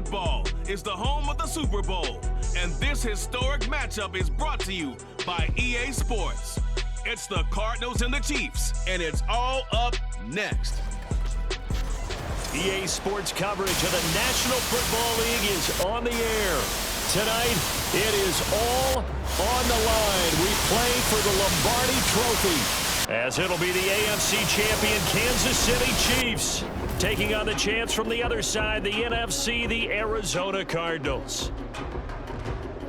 Football is the home of the Super Bowl, and this historic matchup is brought to you by EA Sports. It's the Cardinals and the Chiefs, and it's all up next. EA Sports coverage of the National Football League is on the air. Tonight, it is all on the line. We play for the Lombardi Trophy, as it'll be the AFC champion Kansas City Chiefs taking on the chance from the other side, the NFC, the Arizona Cardinals.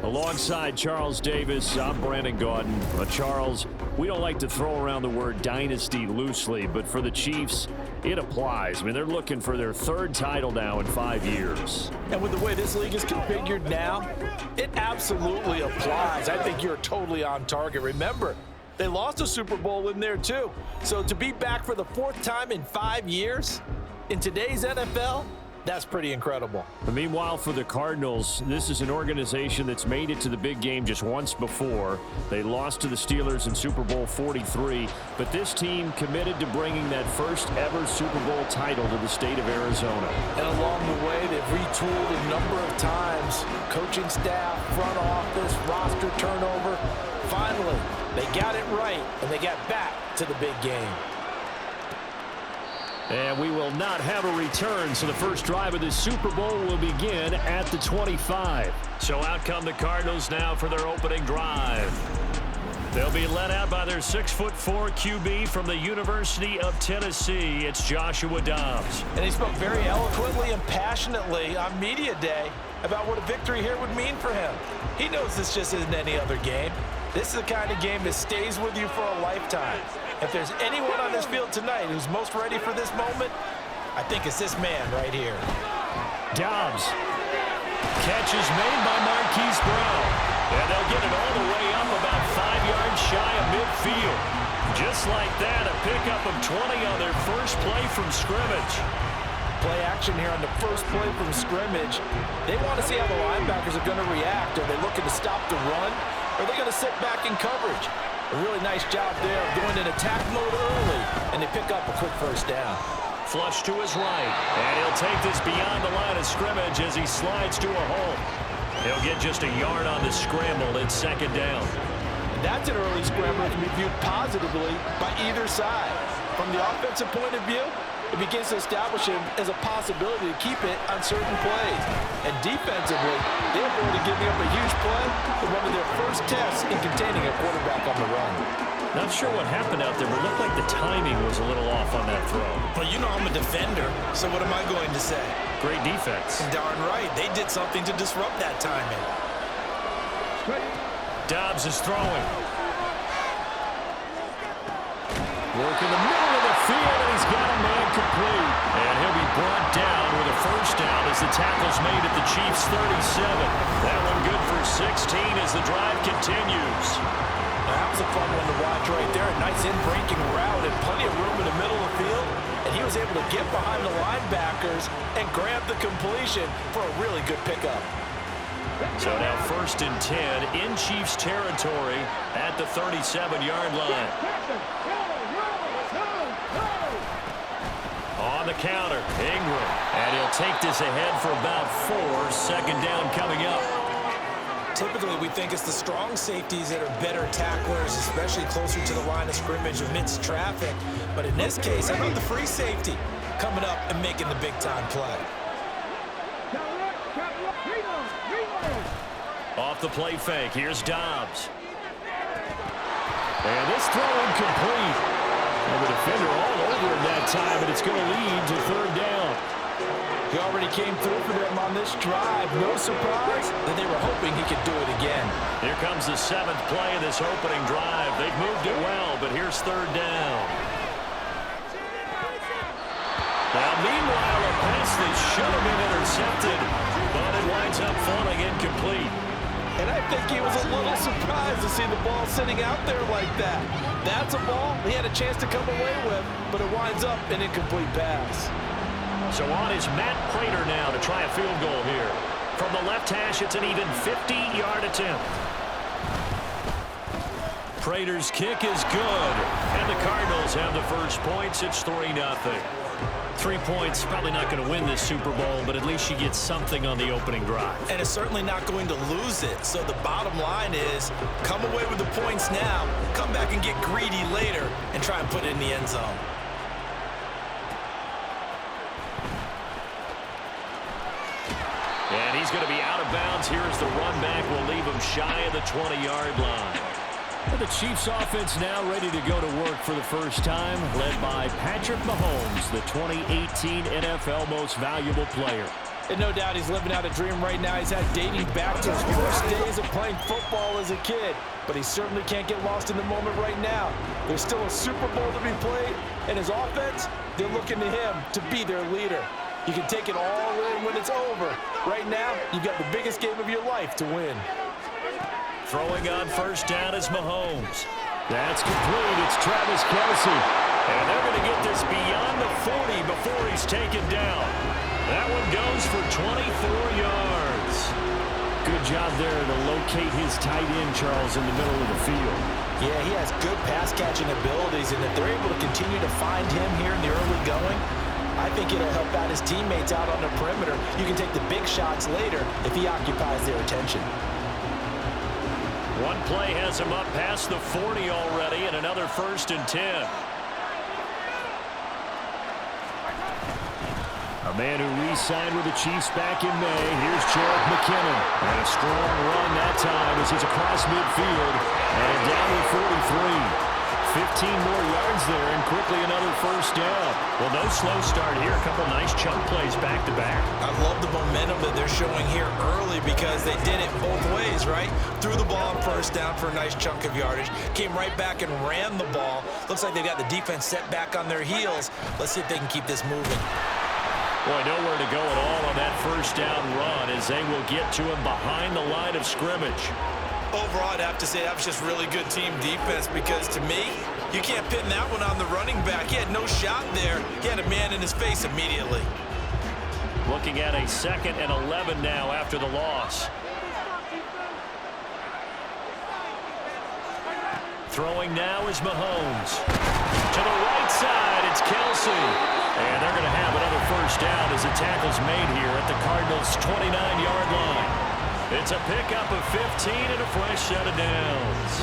Alongside Charles Davis, I'm Brandon Gaudin. Charles, we don't like to throw around the word dynasty loosely, but for the Chiefs, it applies. I mean, they're looking for their third title now in 5 years. And with the way this league is configured now, it absolutely applies. I think you're totally on target. Remember, they lost a Super Bowl in there too. So to be back for the fourth time in 5 years in today's NFL, that's pretty incredible. But meanwhile, for the Cardinals, this is an organization that's made it to the big game just once before. They lost to the Steelers in Super Bowl 43, but this team committed to bringing that first ever Super Bowl title to the state of Arizona. And along the way, they've retooled a number of times. Coaching staff, front office, roster turnover. Finally, they got it right, and they got back to the big game. And we will not have a return, so the first drive of this Super Bowl will begin at the 25. So out come the Cardinals now for their opening drive. They'll be led out by their 6'4" QB from the University of Tennessee. It's Joshua Dobbs. And he spoke very eloquently and passionately on Media Day about what a victory here would mean for him. He knows this just isn't any other game. This is the kind of game that stays with you for a lifetime. If there's anyone on this field tonight who's most ready for this moment, I think it's this man right here. Dobbs. Catch is made by Marquise Brown. And they'll get it all the way up about 5 yards shy of midfield. Just like that, a pickup of 20 on their first play from scrimmage. Play action here on the first play from scrimmage. They want to see how the linebackers are going to react. Are they looking to stop the run? Or are they going to sit back in coverage? A really nice job there of going in attack mode early, and they pick up a quick first down. Flush to his right, and he'll take this beyond the line of scrimmage as he slides to a hole. He'll get just a yard on the scramble. It's second down. And that's an early scramble that can be viewed positively by either side. From the offensive point of view, it begins to establish him as a possibility to keep it on certain plays. And defensively, they avoided giving up a huge play in one of their first tests in containing a quarterback on the run. Not sure what happened out there, but it looked like the timing was a little off on that throw. But you know I'm a defender, so what am I going to say? Great defense. Darn right. They did something to disrupt that timing. Dobbs is throwing. Work in the middle of the field, and he's got a man complete. And he'll be brought down with a first down as the tackle's made at the Chiefs' 37. That one good for 16 as the drive continues. That was a fun one to watch right there. A nice in-breaking route and plenty of room in the middle of the field. And he was able to get behind the linebackers and grab the completion for a really good pickup. So now 1st and 10 in Chiefs territory at the 37-yard line. On the counter, Ingram. And he'll take this ahead for about 4. Second down coming up. Typically, we think it's the strong safeties that are better tacklers, especially closer to the line of scrimmage amidst traffic. But in this case, how about the free safety coming up and making the big-time play? Off the play fake, here's Dobbs. And this throw incomplete. And the defender all over him that time, and it's going to lead to third down. He already came through for them on this drive. No surprise that they were hoping he could do it again. Here comes the 7th play of this opening drive. They've moved it well, but here's third down. Now, meanwhile, a pass that should have been intercepted, but it winds up falling incomplete. And I think he was a little surprised to see the ball sitting out there like that. That's a ball he had a chance to come away with, but it winds up an incomplete pass. So on is Matt Prater now to try a field goal here. From the left hash, it's an even 50-yard attempt. Prater's kick is good. And the Cardinals have the first points. It's 3-0. 3 points, probably not going to win this Super Bowl, but at least you get something on the opening drive. And it's certainly not going to lose it. So the bottom line is, come away with the points now, come back and get greedy later, and try and put it in the end zone. And he's going to be out of bounds. Here as the run back will leave him shy of the 20-yard line. The Chiefs offense now ready to go to work for the first time, led by Patrick Mahomes, the 2018 NFL Most Valuable Player. And no doubt he's living out a dream right now. He's had dating back to his first days of playing football as a kid. But he certainly can't get lost in the moment right now. There's still a Super Bowl to be played, and his offense, they're looking to him to be their leader. You can take it all in when it's over. Right now, you've got the biggest game of your life to win. Throwing on first down is Mahomes. That's complete. It's Travis Kelce. And they're going to get this beyond the 40 before he's taken down. That one goes for 24 yards. Good job there to locate his tight end, Charles, in the middle of the field. Yeah, he has good pass-catching abilities, and if they're able to continue to find him here in the early going, I think it'll help out his teammates out on the perimeter. You can take the big shots later if he occupies their attention. One play has him up past the 40 already, and another 1st and 10. A man who re-signed with the Chiefs back in May. Here's Jarek McKinnon. And a strong run that time as he's across midfield. And down to 43. 15 more yards there, and quickly another first down. Well, no slow start here. A couple nice chunk plays back-to-back. I love the momentum that they're showing here early because they did it both ways, right? Threw the ball on first down for a nice chunk of yardage. Came right back and ran the ball. Looks like they've got the defense set back on their heels. Let's see if they can keep this moving. Boy, nowhere to go at all on that first down run as they will get to him behind the line of scrimmage. Overall, I'd have to say that was just really good team defense because, to me, you can't pin that one on the running back. He had no shot there. He had a man in his face immediately. Looking at a 2nd and 11 now after the loss. Throwing now is Mahomes. To the right side, it's Kelce. And they're going to have another first down as the tackle's made here at the Cardinals' 29-yard line. It's a pickup of 15 and a fresh set of downs.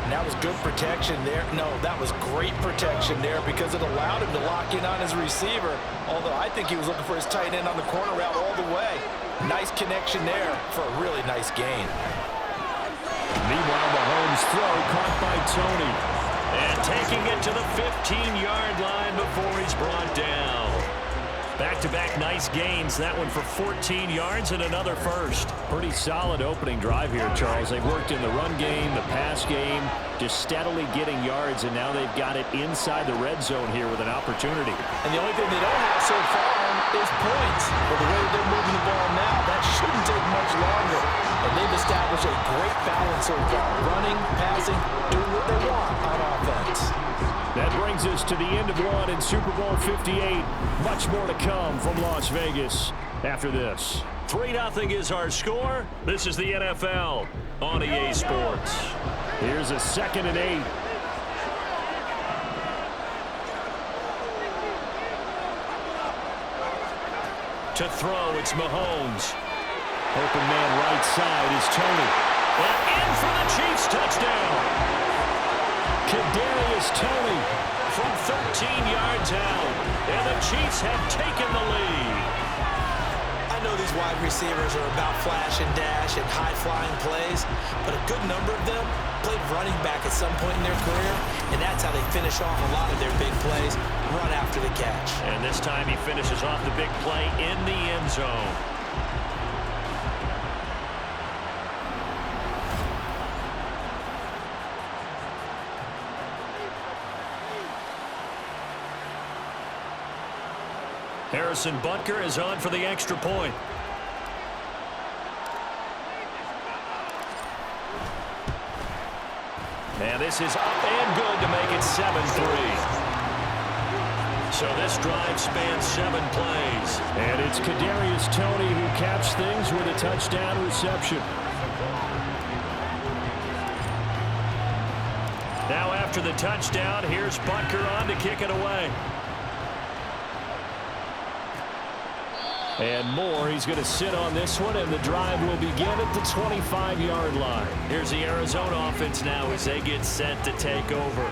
And that was good protection there. No, that was great protection there because it allowed him to lock in on his receiver. Although I think he was looking for his tight end on the corner route all the way. Nice connection there for a really nice gain. Meanwhile, Mahomes' throw caught by Tony. And taking it to the 15-yard line before he's brought down. Back-to-back nice gains. That one for 14 yards and another first. Pretty solid opening drive here, Charles. They've worked in the run game, the pass game, just steadily getting yards, and now they've got it inside the red zone here with an opportunity. And the only thing they don't have so far is points. But the way they're moving the ball now, that shouldn't take much longer. And they've established a great balance so far. Running, passing, doing what they want on offense. That brings us to the end of one in Super Bowl 58. Much more to come from Las Vegas after this. 3-0 is our score. This is the NFL on EA Sports. Here's a 2nd and 8. To throw, it's Mahomes. Open man right side is Tony. And in for the Chiefs touchdown. Kadarius Toney from 13 yards out, and the Chiefs have taken the lead. I know these wide receivers are about flash and dash and high-flying plays, but a good number of them played running back at some point in their career, and that's how they finish off a lot of their big plays, run after the catch. And this time he finishes off the big play in the end zone. Harrison Butker is on for the extra point. And this is up and good to make it 7-3. So this drive spans 7 plays. And it's Kadarius Toney who caps things with a touchdown reception. after the touchdown. Here's Butker on to kick it away. And Moore, he's going to sit on this one, and the drive will begin at the 25-yard line. Here's the Arizona offense now as they get set to take over.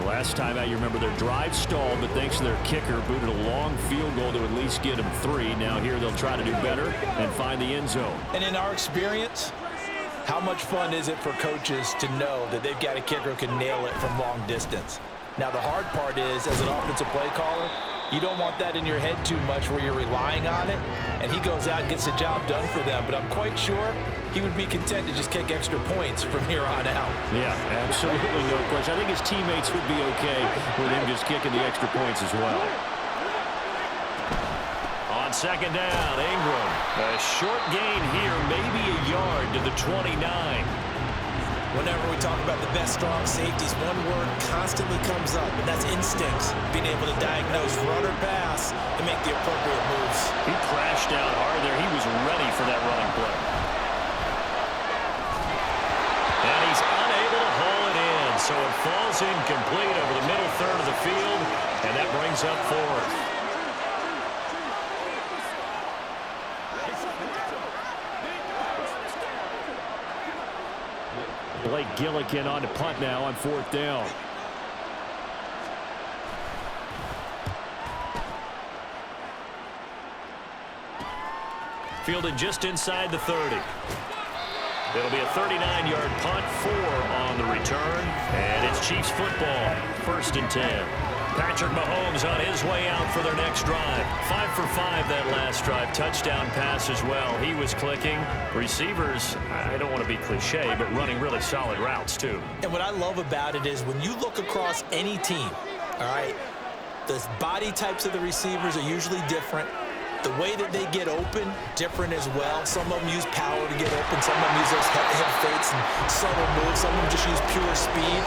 Last time out, you remember their drive stalled, but thanks to their kicker, booted a long field goal to at least get them 3. Now here they'll try to do better and find the end zone. And in our experience, how much fun is it for coaches to know that they've got a kicker who can nail it from long distance? Now the hard part is, as an offensive play caller, you don't want that in your head too much where you're relying on it, and he goes out and gets the job done for them. But I'm quite sure he would be content to just kick extra points from here on out. Yeah, absolutely no question. I think his teammates would be okay with him just kicking the extra points as well. On second down, Ingram. A short gain here, maybe a yard to the 29. Whenever we talk about the best strong safeties, one word constantly comes up, and that's instincts. Being able to diagnose run or pass and make the appropriate moves. He crashed out hard there. He was ready for that running play. And he's unable to haul it in, so it falls incomplete over the middle third of the field, and that brings up 4th. Blake Gillikin on to punt now on 4th down. Fielded just inside the 30. It'll be a 39-yard punt, 4 on the return, and it's Chiefs football, 1st and 10. Patrick Mahomes on his way out for their next drive. 5 for 5 that last drive. Touchdown pass as well. He was clicking. Receivers, I don't want to be cliche, but running really solid routes too. And what I love about it is when you look across any team, all right, the body types of the receivers are usually different. The way that they get open, different as well. Some of them use power to get open. Some of them use those head fakes and subtle moves. Some of them just use pure speed.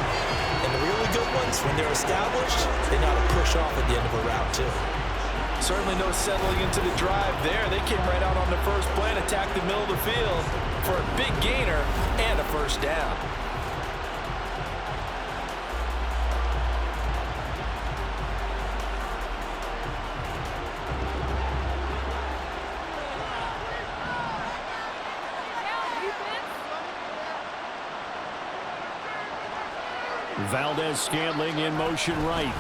And the really good ones, when they're established, they know how to push off at the end of a route, too. Certainly no settling into the drive there. They came right out on the first play and attacked the middle of the field for a big gainer and a first down. Valdez-Scantling in motion right.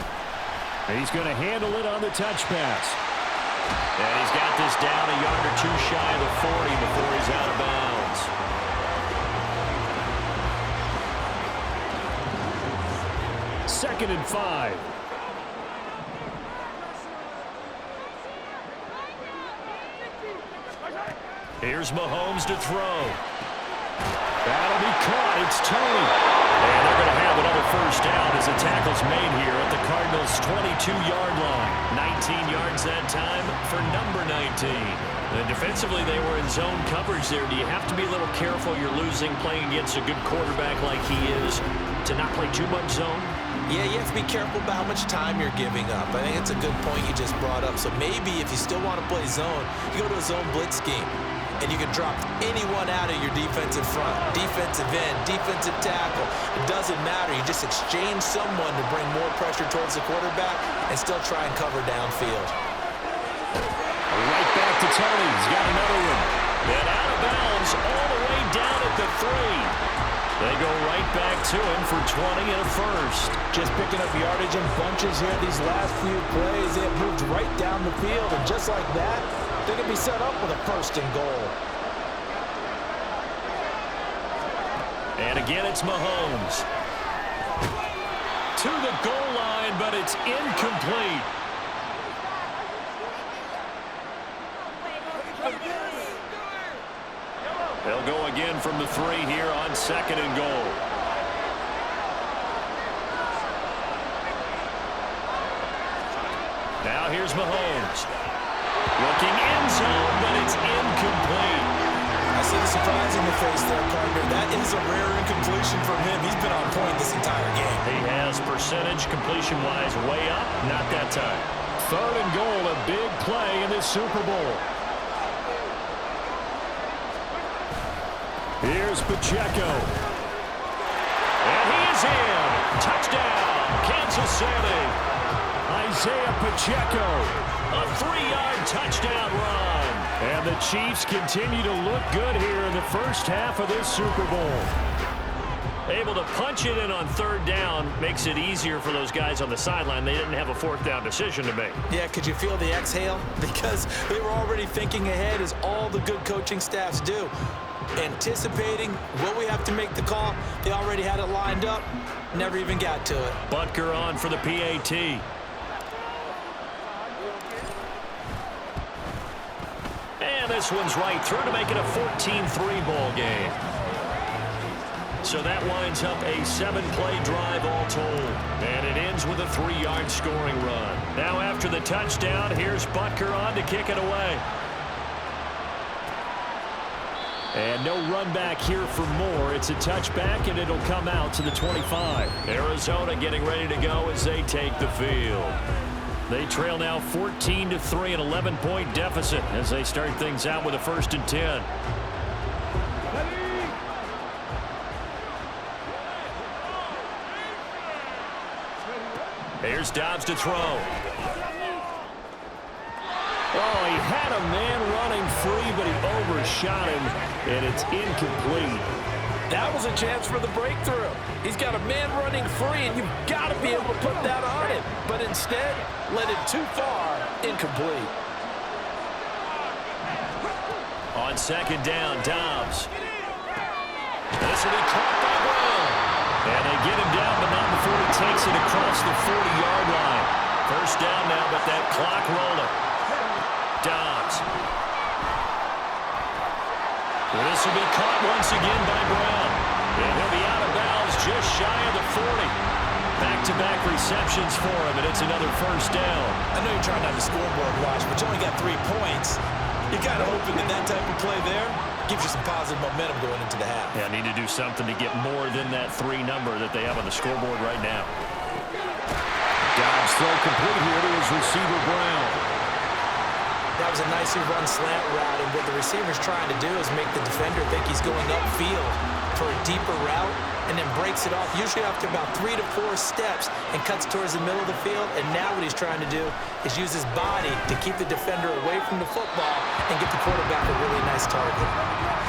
He's going to handle it on the touch pass. And he's got this down a yard or 2 shy of the 40 before he's out of bounds. 2nd and 5. Here's Mahomes to throw. That'll be caught. It's Tony. And they're going to have another first down as the tackle's made here at the Cardinals' 22-yard line. 19 yards that time for number 19. And defensively, they were in zone coverage there. Do you have to be a little careful? You're losing playing against a good quarterback like he is to not play too much zone? Yeah, you have to be careful about how much time you're giving up. I think it's a good point you just brought up. So maybe if you still want to play zone, you go to a zone blitz scheme. And you can drop anyone out of your defensive front, defensive end, defensive tackle. It doesn't matter. You just exchange someone to bring more pressure towards the quarterback and still try and cover downfield. Right back to Tony. He's got another one. And out of bounds all the way down at the 3. They go right back to him for 20 and a first. Just picking up yardage in bunches here these last few plays. They have moved right down the field, and just like that, they can be set up with a 1st and goal. And again, it's Mahomes. To the goal line, but it's incomplete. They'll go again from the 3 here on 2nd and goal. Now here's Mahomes. Looking end zone, but it's incomplete. I see the surprise in your face there, partner. That is a rare incompletion from him. He's been on point this entire game. He has percentage completion-wise way up. Not that time. 3rd and goal, a big play in this Super Bowl. Here's Pacheco. And he is in. Touchdown, Kansas City. Isaiah Pacheco, a 3-yard touchdown run. And the Chiefs continue to look good here in the first half of this Super Bowl. Able to punch it in on third down makes it easier for those guys on the sideline. They didn't have a fourth down decision to make. Yeah, could you feel the exhale? Because they were already thinking ahead, as all the good coaching staffs do. Anticipating, will we have to make the call? They already had it lined up, never even got to it. Butker on for the PAT. And this one's right through to make it a 14-3 ball game. So that winds up a 7-play drive all told. And it ends with a 3-yard scoring run. Now after the touchdown, here's Butker on to kick it away. And no run back here for more. It's a touchback, and it'll come out to the 25. Arizona getting ready to go as they take the field. They trail now 14-3, an 11-point deficit as they start things out with a 1st and 10. Here's Dobbs to throw. Oh, he had a man running free, but he overshot him, and it's incomplete. That was a chance for the breakthrough. He's got a man running free, and you've got to be able to put that on him. But instead, led it too far, incomplete. On 2nd down, Dobbs. This will be caught by Brown. And they get him down, but not before he takes it across the 40-yard line. 1st down now, but that clock rolling. Dobbs. This will be caught once again by Brown. And he'll be out of bounds just shy of the 40. Back-to-back receptions for him, and it's another 1st down. I know you're trying not to scoreboard watch, but you only got 3 points. You're kind of hoping that type of play there gives you some positive momentum going into the half. Yeah, need to do something to get more than that 3 number that they have on the scoreboard right now. Dobbs throw complete here to his receiver, Brown. That was a nicely run slant route, and what the receiver's trying to do is make the defender think he's going upfield for a deeper route, and then breaks it off, usually after about 3 to 4 steps, and cuts towards the middle of the field. And now what he's trying to do is use his body to keep the defender away from the football and get the quarterback a really nice target.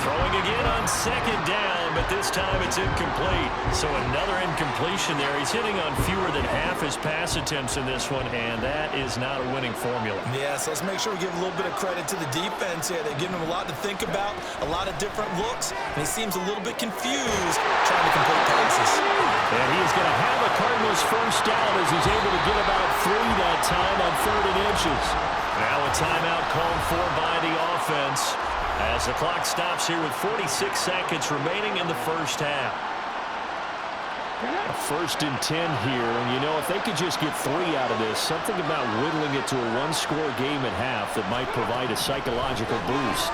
Throwing again on 2nd down, but this time it's incomplete. So another incompletion there. He's hitting on fewer than half his pass attempts in this one, and that is not a winning formula. Yeah, so let's make sure we give a little bit of credit to the defense here. They're giving him a lot to think about, a lot of different looks, and he seems a little bit confused trying to complete passes. And he's going to have a Cardinals 1st down as he's able to get about 3 that time on 3rd and inches. Now a timeout called for by the offense as the clock stops here with 46 seconds remaining in the 1st half. A 1st and 10 here, and you know, if they could just get 3 out of this, something about whittling it to a 1-score game at half that might provide a psychological boost.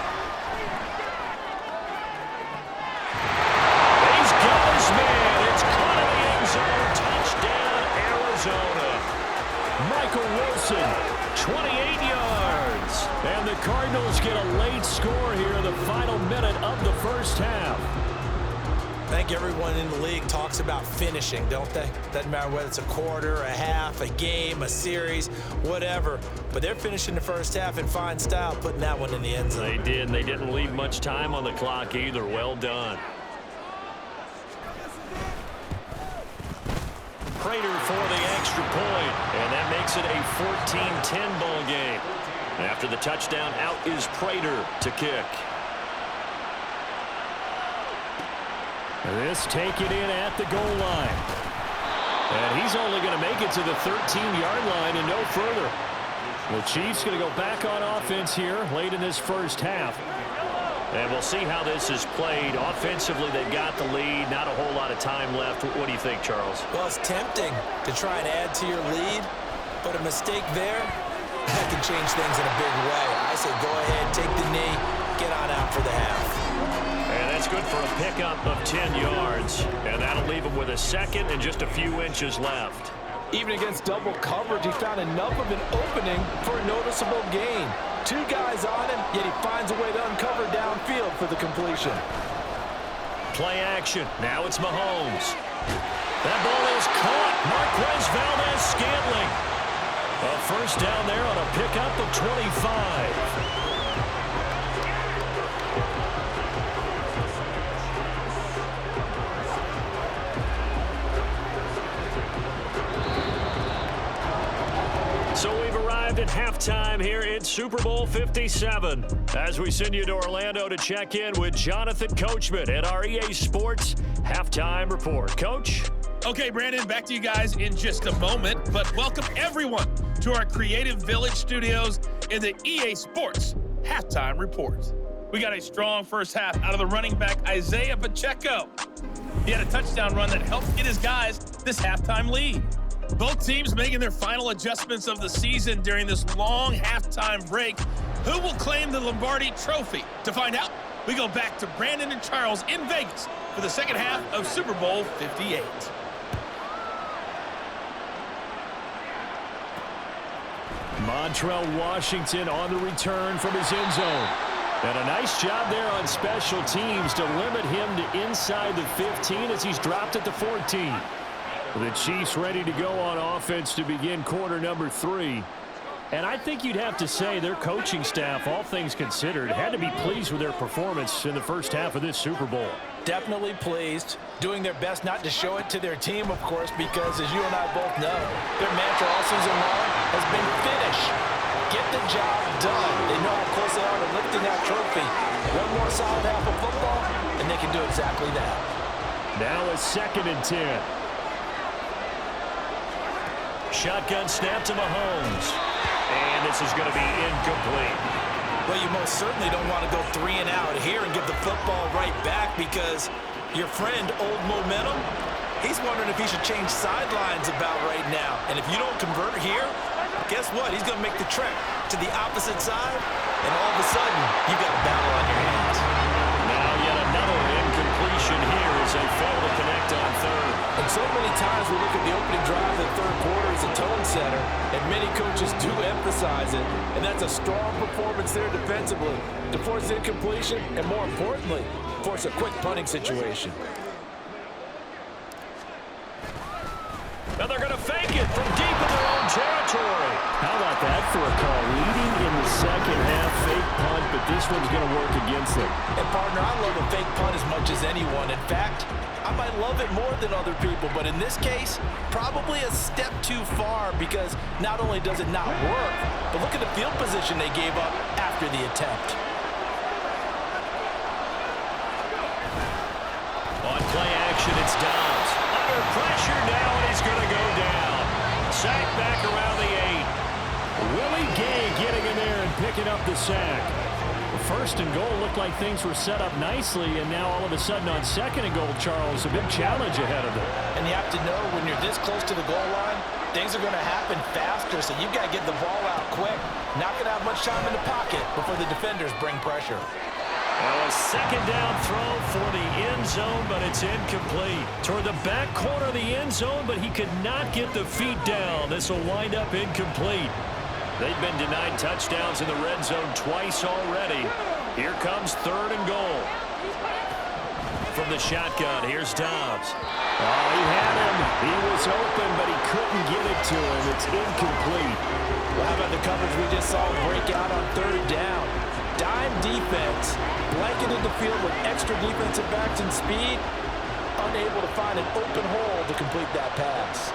He's got his man. It's caught in the end zone. Touchdown, Arizona. Michael Wilson, 28 yards. And the Cardinals get a late score here in the final minute of the 1st half. I think everyone in the league talks about finishing, don't they? Doesn't matter whether it's a quarter, a half, a game, a series, whatever. But they're finishing the 1st half in fine style, putting that one in the end zone. They did, and they didn't leave much time on the clock either. Well done. Prater for the extra point, and that makes it a 14-10 ball game. After the touchdown, out is Prater to kick. This taken in at the goal line. And he's only going to make it to the 13-yard line and no further. The Chiefs going to go back on offense here late in this 1st half. And we'll see how this is played. Offensively, they've got the lead. Not a whole lot of time left. What do you think, Charles? Well, it's tempting to try and add to your lead, but a mistake there, that can change things in a big way. I say go ahead, take the knee, get on out for the half. And that's good for a pickup of 10 yards. And that'll leave him with a 2nd and just a few inches left. Even against double coverage, he found enough of an opening for a noticeable gain. 2 guys on him, yet he finds a way to uncover downfield for the completion. Play action. Now it's Mahomes. That ball is caught. Marquez Valdez-Scantling. A first down there on a pickup of 25. So we've arrived at halftime here in Super Bowl 57. As we send you to Orlando to check in with Jonathan Coachman at our EA Sports Halftime Report. Coach? Okay, Brandon, back to you guys in just a moment, but welcome everyone to our Creative Village studios in the EA Sports Halftime Report. We got a strong first half out of the running back Isaiah Pacheco. He had a touchdown run that helped get his guys this halftime lead. Both teams making their final adjustments of the season during this long halftime break. Who will claim the Lombardi trophy? To find out, we go back to Brandon and Charles in Vegas for the second half of Super Bowl 58. Montrell Washington on the return from his end zone. And a nice job there on special teams to limit him to inside the 15 as he's dropped at the 14. The Chiefs ready to go on offense to begin quarter number 3. And I think you'd have to say their coaching staff, all things considered, had to be pleased with their performance in the first half of this Super Bowl. Definitely pleased, doing their best not to show it to their team, of course, because as you and I both know, their mantra all season long has been finish. Get the job done. They know how close they are to lifting that trophy. One more solid half of football, and they can do exactly that. Now a 2nd and 10. Shotgun snap to Mahomes. And this is going to be incomplete. Well, you most certainly don't want to go 3 and out here and give the football right back because your friend, Old Momentum, he's wondering if he should change sidelines about right now. And if you don't convert here, guess what? He's going to make the trek to the opposite side, and all of a sudden, you've got a battle on your hands. Now yet another incompletion here as they fail to connect on 3rd. And so many times we look at the opening drive of the 3rd quarter as a tone setter, and many coaches do emphasize it, and that's a strong performance there defensively to force incompletion and, more importantly, force a quick punting situation. Now they're going to fake it from deep in their own territory. How about that for a call? Leading in the second half, fake punt, but this one's going to work against them. And, partner, I love a fake punt as much as anyone. In fact, I might love it more than other people, but in this case, probably a step too far because not only does it not work, but look at the field position they gave up after the attempt. On play action, it's Dobbs. Under pressure now, and he's going to go down. Sack back around the 8. Willie Gay getting in there and picking up the sack. First and goal looked like things were set up nicely, and now all of a sudden on 2nd and goal, Charles, a big challenge ahead of them. And you have to know when you're this close to the goal line, things are going to happen faster, so you've got to get the ball out quick. Not going to have much time in the pocket before the defenders bring pressure. Well, a 2nd down throw for the end zone, but it's incomplete. Toward the back corner of the end zone, but he could not get the feet down. This will wind up incomplete. They've been denied touchdowns in the red zone twice already. Here comes 3rd and goal. From the shotgun, here's Dobbs. Oh, he had him. He was open, but he couldn't get it to him. It's incomplete. Well, how about the coverage we just saw break out on 3rd down? Dime defense, blanketed the field with extra defensive backs and speed, unable to find an open hole to complete that pass.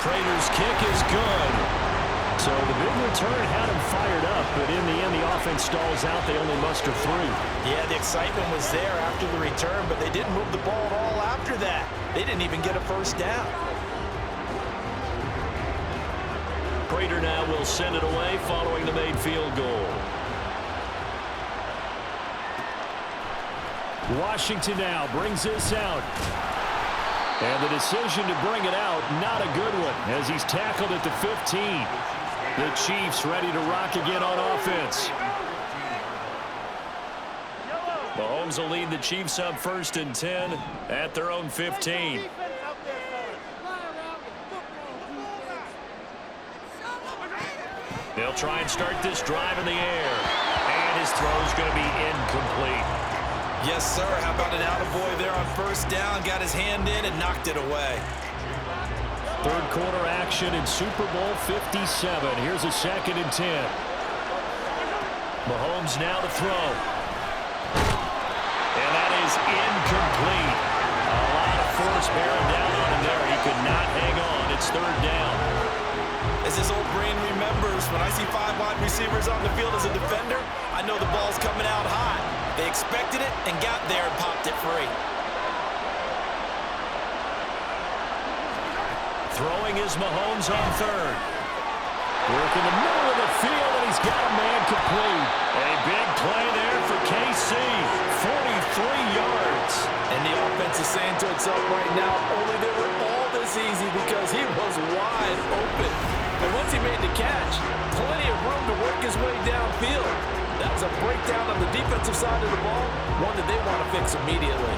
Prater's kick is good. So the big return had him fired up, but in the end, the offense stalls out. They only muster 3. Yeah, the excitement was there after the return, but they didn't move the ball at all after that. They didn't even get a first down. Prater now will send it away following the made field goal. Washington now brings this out. And the decision to bring it out, not a good one, as he's tackled at the 15. The Chiefs ready to rock again on offense. Mahomes will lead the Chiefs up 1st and 10 at their own 15. They'll try and start this drive in the air. And his throw is going to be incomplete. Yes, sir. How about an attaboy there on first down? Got his hand in and knocked it away. Third quarter action in Super Bowl 57. Here's a 2nd and 10. Mahomes now to throw. And that is incomplete. A lot of force bearing down on him there. He could not hang on. It's 3rd down. As his old brain remembers, when I see 5 wide receivers on the field as a defender, I know the ball's coming out hot. They expected it and got there and popped it free. Throwing is Mahomes on 3rd. Work in the middle of the field, and he's got a man complete. A big play there for KC. 43 yards. And the offense is saying to itself right now, only they were all this easy because he was wide open. And once he made the catch, plenty of room to work his way downfield. That was a breakdown on the defensive side of the ball, one that they want to fix immediately.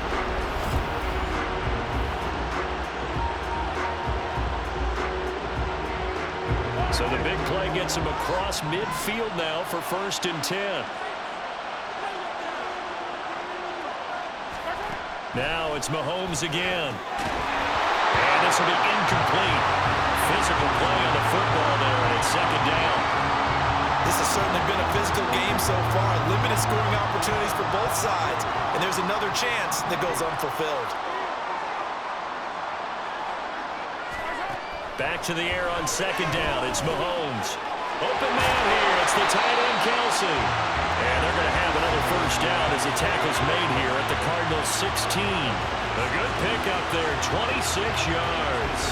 So the big play gets him across midfield now for 1st and 10. Now it's Mahomes again. And this will be incomplete. Physical play on the football there, and it's 2nd down. This has certainly been a physical game so far. Limited scoring opportunities for both sides. And there's another chance that goes unfulfilled. Back to the air on 2nd down. It's Mahomes. Open man here. It's the tight end, Kelsey. And they're going to have another 1st down as the tackle's made here at the Cardinals' 16. A good pickup there, 26 yards.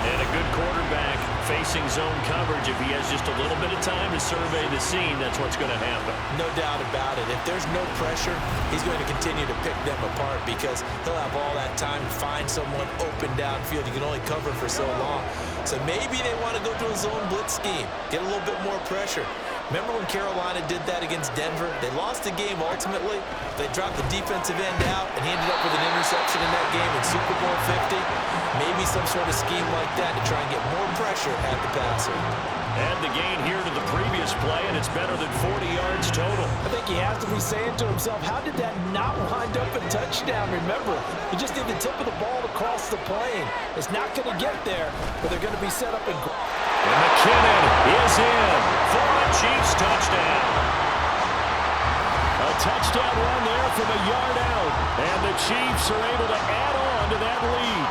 And a good quarterback facing zone coverage. If he has just a little bit of time to survey the scene, that's what's going to happen. No doubt about it. If there's no pressure, he's going to continue to pick them apart because he'll have all that time to find someone open downfield. You can only cover for so long. So maybe they want to go to a zone blitz scheme, get a little bit more pressure. Remember when Carolina did that against Denver? They lost the game ultimately. They dropped the defensive end out, and he ended up with an interception in that game in Super Bowl 50. Maybe some sort of scheme like that to try and get more pressure at the passer. Add the gain here to the previous play, and it's better than 40 yards total. I think he has to be saying to himself, how did that not wind up a touchdown? Remember, he just did the tip of the ball across the plane. It's not going to get there, but they're going to be set up and McKinnon is in for a Chiefs touchdown. A touchdown run there from a yard out, and the Chiefs are able to add on to that lead.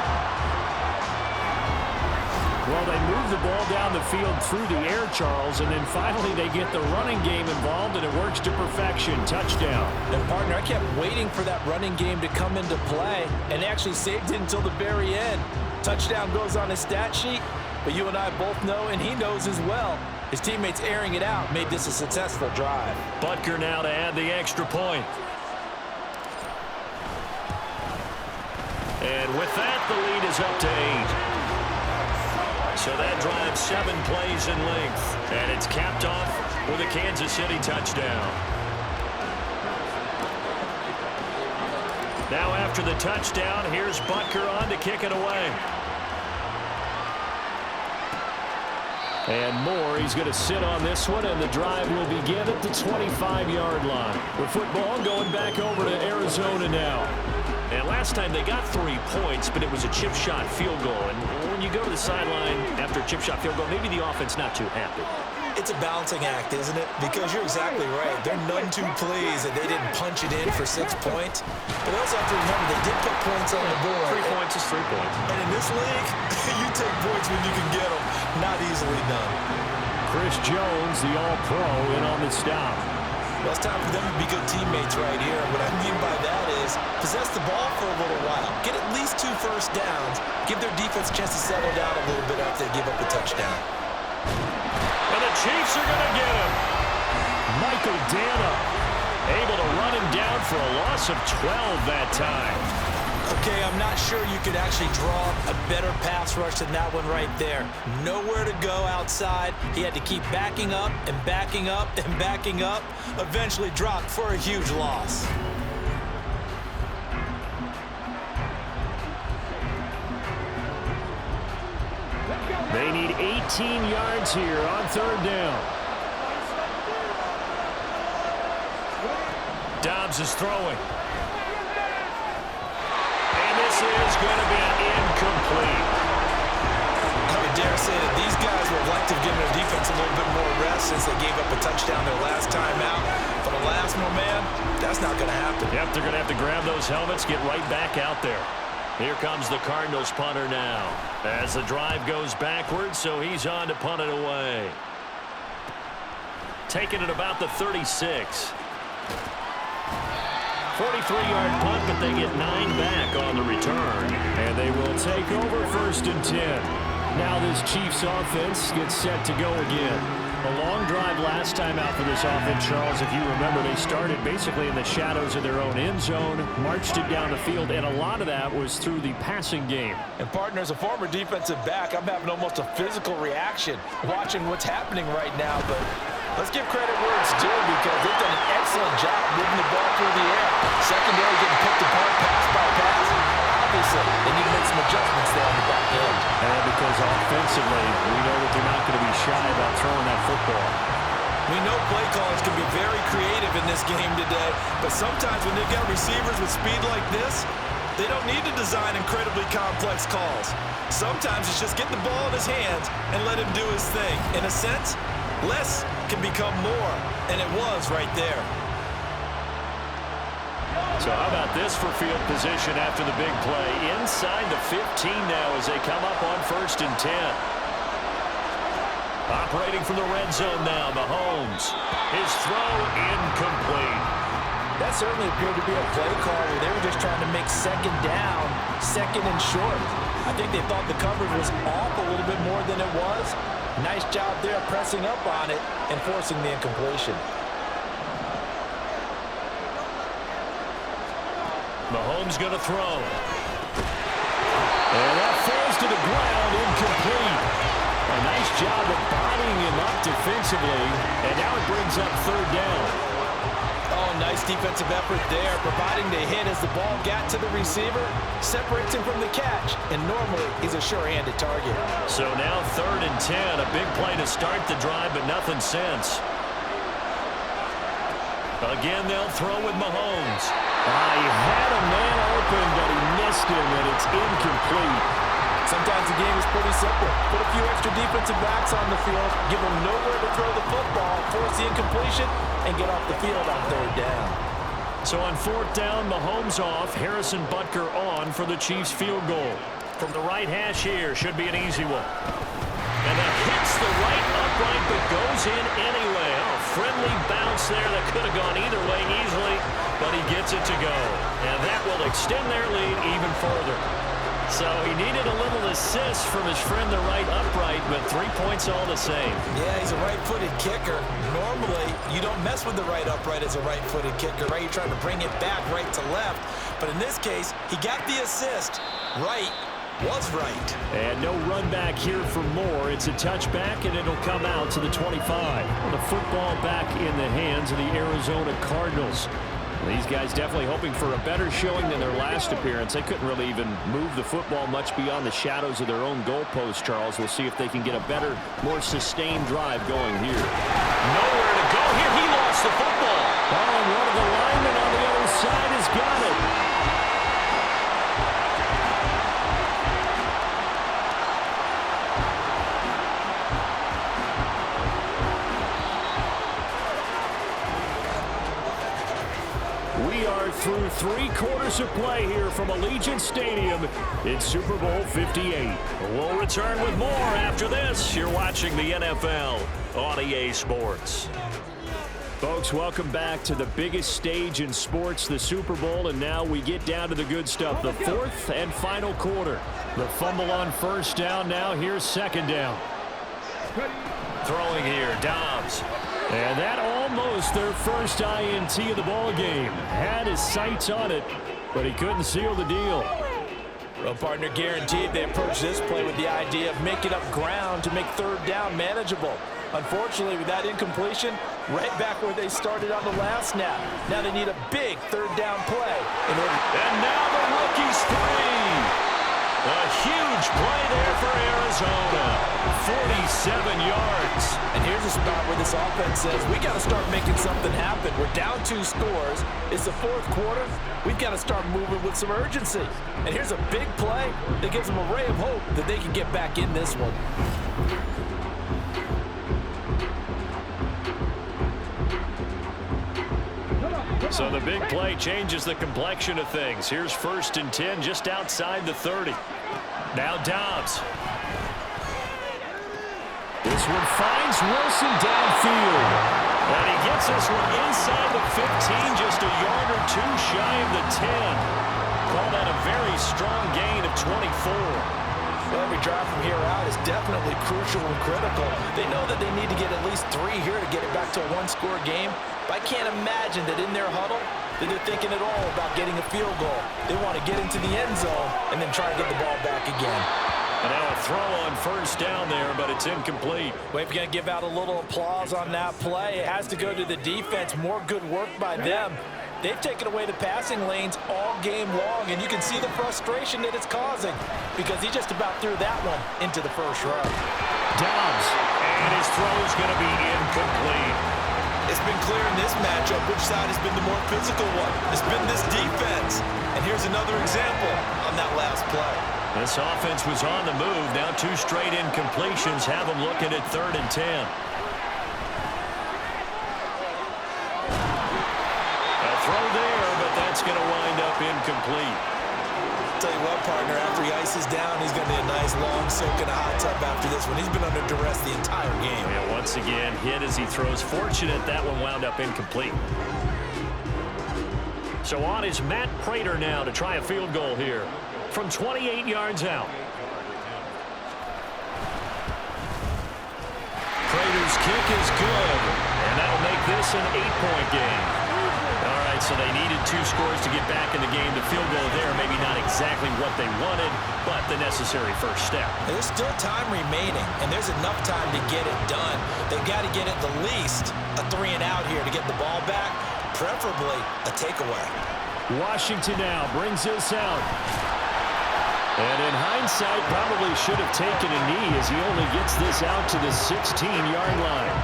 Well, they move the ball down the field through the air, Charles, and then finally they get the running game involved, and it works to perfection. Touchdown. And, partner, I kept waiting for that running game to come into play, and actually saved it until the very end. Touchdown goes on his stat sheet, but you and I both know, and he knows as well, his teammates airing it out made this a successful drive. Butker now to add the extra point. And with that, the lead is up to 8. So that drives 7 plays in length. And it's capped off with a Kansas City touchdown. Now after the touchdown, here's Butker on to kick it away. And Moore, he's going to sit on this one, and the drive will begin at the 25-yard line. With football going back over to Arizona now. And last time they got 3 points, but it was a chip shot field goal. And when you go to the sideline after a chip shot field goal, maybe the offense not too happy. It's a balancing act, isn't it? Because you're exactly right. They're none too pleased that they didn't punch it in for 6 points. But also have to remember, they did put points on the board. 3 points is 3 points. And in this league, you take points when you can get them. Not easily done. Chris Jones, the All-Pro, in on the stop. Well, it's time for them to be good teammates right here. What I mean by that is possess the ball for a little while. Get at least 2 first downs. Give their defense a chance to settle down a little bit after they give up a touchdown. And the Chiefs are going to get him. Michael Dana able to run him down for a loss of 12 that time. Okay, I'm not sure you could actually draw a better pass rush than that one right there. Nowhere to go outside. He had to keep backing up and backing up and backing up. Eventually dropped for a huge loss. They need 18 yards here on 3rd down. Dobbs is throwing. And this is going to be incomplete. I would dare say that these guys would like to give their defense a little bit more rest since they gave up a touchdown their last time out. For the last one, man, that's not going to happen. Yep, they're going to have to grab those helmets, get right back out there. Here comes the Cardinals punter now. As the drive goes backwards, so he's on to punt it away. Taking it about the 36. 43-yard punt, but they get 9 back on the return. And they will take over 1st and 10. Now this Chiefs offense gets set to go again. A long drive last time out for this offense, Charles. If you remember, they started basically in the shadows of their own end zone, marched it down the field, and a lot of that was through the passing game. And partner, as a former defensive back, I'm having almost a physical reaction watching what's happening right now. But let's give credit where it's due because they've done an excellent job moving the ball through the air. Secondary getting picked apart pass by pass. Obviously, they need to make some adjustments there on the back end. And because offensively, we know that they're not going to be shy about throwing that football. We know play callers can be very creative in this game today, but sometimes when they've got receivers with speed like this, they don't need to design incredibly complex calls. Sometimes it's just get the ball in his hands and let him do his thing. In a sense, less can become more, and it was right there. So how about this for field position after the big play? Inside the 15 now as they come up on 1st and 10. Operating from the red zone now, Mahomes. His throw incomplete. That certainly appeared to be a play call where they were just trying to make 2nd down, 2nd and short. I think they thought the coverage was off a little bit more than it was. Nice job there pressing up on it and forcing the incompletion. Mahomes going to throw. And that falls to the ground, incomplete. A nice job of bodying him up defensively, and now it brings up 3rd down. Oh, nice defensive effort there, providing the hit as the ball got to the receiver, separates him from the catch, and normally he's a sure-handed target. So now 3rd and 10, a big play to start the drive, but nothing since. Again, they'll throw with Mahomes. He had a man open, but he missed him, and it's incomplete. Sometimes the game is pretty simple. Put a few extra defensive backs on the field, give them nowhere to throw the football, force the incompletion, and get off the field on 3rd down. So on 4th down, Mahomes off, Harrison Butker on for the Chiefs field goal. From the right hash here, should be an easy one. And that hits the right upright, but goes in anyway. Oh, friendly bounce there that could have gone either way easily, but he gets it to go. And that will extend their lead even further. So he needed a little assist from his friend, the right upright, but 3 points all the same. Yeah, he's a right-footed kicker. Normally, you don't mess with the right upright as a right-footed kicker, right? You're trying to bring it back right to left. But in this case, he got the assist. Right was right. And no run back here for more. It's a touchback, and it'll come out to the 25. The football back in the hands of the Arizona Cardinals. These guys definitely hoping for a better showing than their last appearance. They couldn't really even move the football much beyond the shadows of their own goalpost, Charles. We'll see if they can get a better, more sustained drive going here. Nowhere to go here. He lost the football. Oh, and one of the linemen on the other side has got it. We are through 3 quarters of play here from Allegiant Stadium in Super Bowl 58. We'll return with more after this. You're watching the NFL on EA Sports. Folks, welcome back to the biggest stage in sports, the Super Bowl, and now we get down to the good stuff, the 4th and final quarter. The fumble on 1st down, now here's 2nd down. Throwing here, Dobbs. And that almost their first INT of the ball game. Had his sights on it, but he couldn't seal the deal. Well, partner, guaranteed they approach this play with the idea of making up ground to make 3rd down manageable. Unfortunately, with that incompletion, right back where they started on the last snap. Now they need a big 3rd down play. And now the rookie's free. A huge play there for Arizona. 7 yards. And here's a spot where this offense says, we got to start making something happen. We're down 2 scores. It's the 4th quarter. We've got to start moving with some urgency. And here's a big play that gives them a ray of hope that they can get back in this one. So the big play changes the complexion of things. Here's 1st and 10 just outside the 30. Now Dobbs. This one finds Wilson downfield. And he gets this one inside the 15, just a yard or 2 shy of the 10. Call that a very strong gain of 24. Well, every drive from here out is definitely crucial and critical. They know that they need to get at least 3 here to get it back to a 1-score game. But I can't imagine that in their huddle that they're thinking at all about getting a field goal. They want to get into the end zone and then try to get the ball back again. And now a throw on 1st down there, but it's incomplete. Well, if you're going to give out a little applause on that play, it has to go to the defense. More good work by them. They've taken away the passing lanes all game long, and you can see the frustration that it's causing because he just about threw that one into the 1st row. Dobbs, and his throw is going to be incomplete. It's been clear in this matchup which side has been the more physical one. It's been this defense. And here's another example on that last play. This offense was on the move. Now 2 straight incompletions have them looking at 3rd and 10. A throw there, but that's going to wind up incomplete. Tell you what, partner, after he ices down, he's going to need a nice long soak in a hot tub after this one. He's been under duress the entire game. Yeah, once again, hit as he throws. Fortunate that one wound up incomplete. So on is Matt Prater now to try a field goal here from 28 yards out. Prater's kick is good, and that'll make this an 8-point game. All right, so they needed 2 scores to get back in the game. The field goal there, maybe not exactly what they wanted, but the necessary first step. There's still time remaining, and there's enough time to get it done. They've got to get at the least a 3-and-out here to get the ball back, preferably a takeaway. Washington now brings this out. And in hindsight, probably should have taken a knee as he only gets this out to the 16-yard line.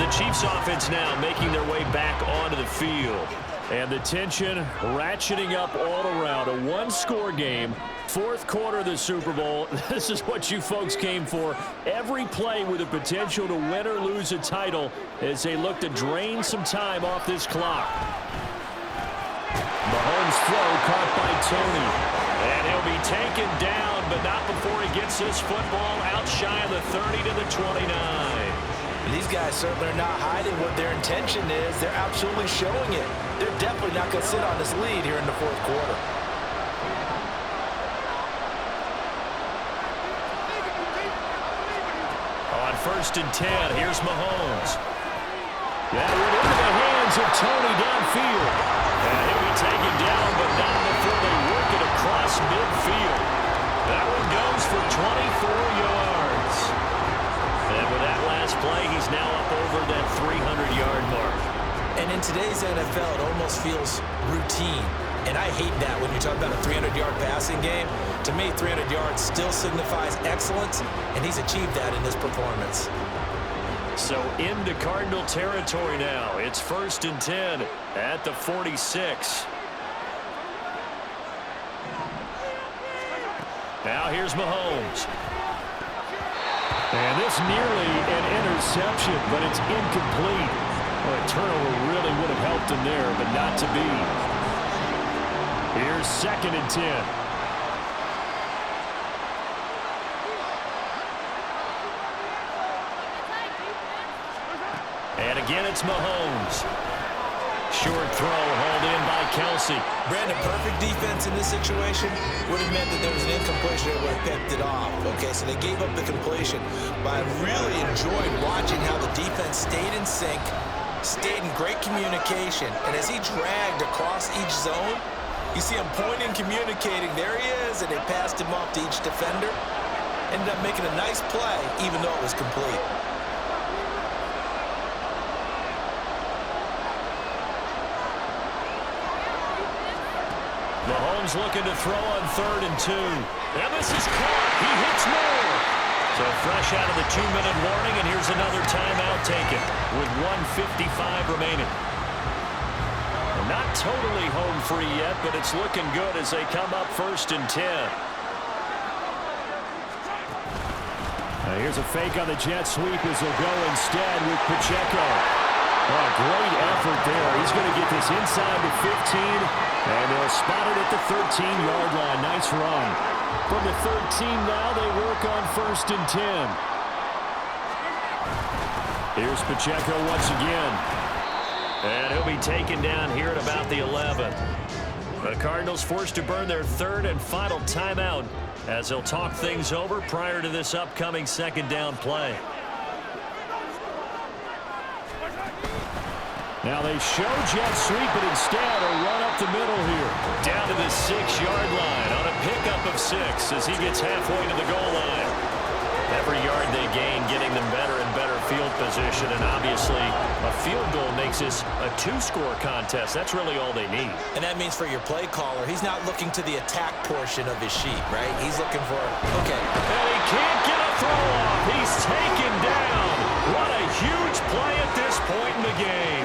The Chiefs offense now making their way back onto the field. And the tension ratcheting up all around. A 1-score game, 4th quarter of the Super Bowl. This is what you folks came for. Every play with the potential to win or lose a title as they look to drain some time off this clock. Mahomes' throw caught by Tony. And he'll be taken down, but not before he gets this football out shy of the 30 to the 29. These guys certainly are not hiding what their intention is. They're absolutely showing it. They're definitely not going to sit on this lead here in the 4th quarter. On 1st and 10, here's Mahomes. That went into the hands of Tony downfield. And he'll be taken down, but not before they work it across midfield. That one goes for 24 yards. And with that last play, he's now up over that 300-yard mark. And in today's NFL, it almost feels routine. And I hate that when you talk about a 300-yard passing game. To me, 300 yards still signifies excellence, and he's achieved that in this performance. So into Cardinal territory now. It's 1st and 10 at the 46. Now here's Mahomes. And this nearly an interception, but it's incomplete. Well, a turnover really would have helped him there, but not to be. Here's 2nd and 10. And again, it's Mahomes. Short throw hauled in by Kelsey. Brandon, perfect defense in this situation would have meant that there was an incompletion that would have picked it off. Okay, so they gave up the completion. But I really enjoyed watching how the defense stayed in sync, stayed in great communication. And as he dragged across each zone, you see him pointing, communicating. There he is, and they passed him off to each defender. Ended up making a nice play, even though it was complete. Mahomes looking to throw on 3rd and 2. And this is caught. He hits more. So fresh out of the 2-minute warning, and here's another timeout taken with 1:55 remaining. Not totally home free yet, but it's looking good as they come up 1st and 10. Here's a fake on the jet sweep as they'll go instead with Pacheco. Oh, great effort there. He's going to get this inside the 15, and they'll spot it at the 13-yard line. Nice run. From the 13 now, they work on 1st and 10. Here's Pacheco once again. And he'll be taken down here at about the 11. The Cardinals forced to burn their 3rd and final timeout as they'll talk things over prior to this upcoming 2nd down play. Now they show jet sweep, but instead a run up the middle here. Down to the 6-yard line on a pickup of 6 as he gets halfway to the goal line. Every yard they gain getting them better and better field position, and obviously a field goal makes this a 2-score contest. That's really all they need. And that means for your play caller, he's not looking to the attack portion of his sheet, right? He's looking for, okay. And he can't get a throw off. He's taken down. What a huge play at this point in the game.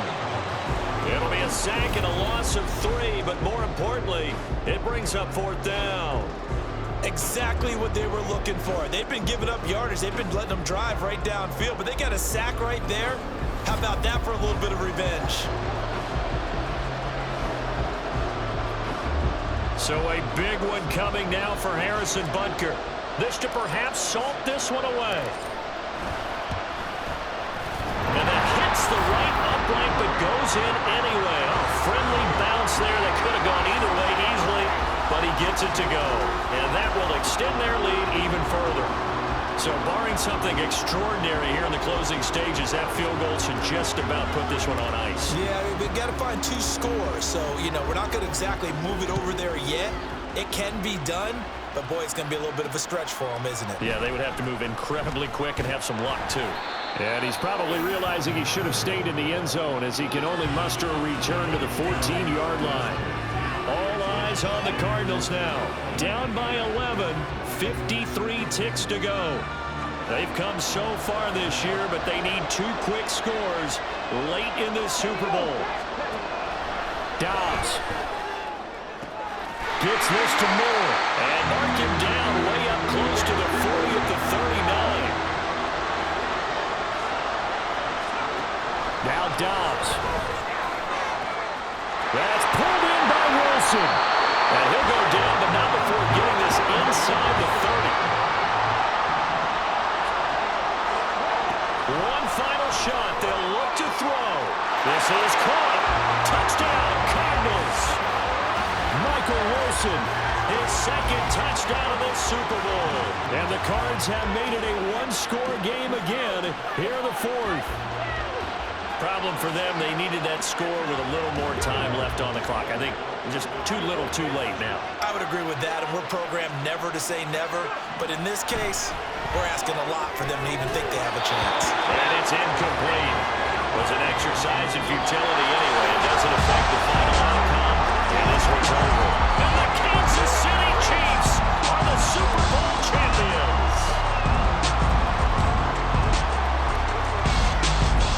It'll be a sack and a loss of 3, but more importantly, it brings up 4th down. Exactly what they were looking for. They've been giving up yardage. They've been letting them drive right downfield, but they got a sack right there. How about that for a little bit of revenge? So a big one coming now for Harrison Butker. This to perhaps salt this one away. And that hits the right upright, but goes in anyway. A friendly bounce there that could have gone either way easily, but he gets it to go. And that will extend their lead even further. So barring something extraordinary here in the closing stages, that field goal should just about put this one on ice. Yeah, we've got to find 2 scores. So, you know, we're not going to exactly move it over there yet. It can be done, but boy, it's going to be a little bit of a stretch for them, isn't it? Yeah, they would have to move incredibly quick and have some luck, too. And he's probably realizing he should have stayed in the end zone as he can only muster a return to the 14-yard line. All eyes on the Cardinals now. Down by 11, 53 ticks to go. They've come so far this year, but they need 2 quick scores late in this Super Bowl. Dobbs gets this to Moore. And mark him down way up close to the 40 at the 39. Now Dobbs. That's pulled in by Wilson. And he'll go down, but not before getting this inside the 30. One final shot. They'll look to throw. This is caught. Touchdown, Cardinals. Michael Wilson, His 2nd touchdown of this Super Bowl. and the Cards have made it a 1-score game again here in the 4th. Problem for them, they needed that score with a little more time left on the clock. I think just too little, too late now. I would agree with that, and we're programmed never to say never. But in this case, we're asking a lot for them to even think they have a chance. And it's incomplete. It was an exercise in futility anyway. It doesn't affect the final outcome. And this one's over. And the Kansas City Chiefs are the Super Bowl champions.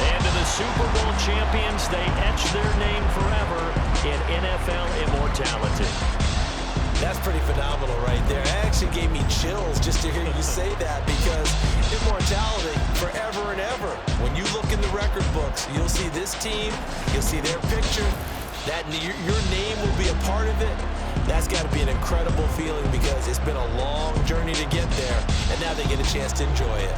And to the Super Bowl champions, they etch their name forever in NFL immortality. That's pretty phenomenal right there. It actually gave me chills just to hear you say that, because immortality forever and ever. When you look in the record books, you'll see this team, you'll see their picture, that your name will be a part of it. That's got to be an incredible feeling, because it's been a long journey to get there, and now they get a chance to enjoy it.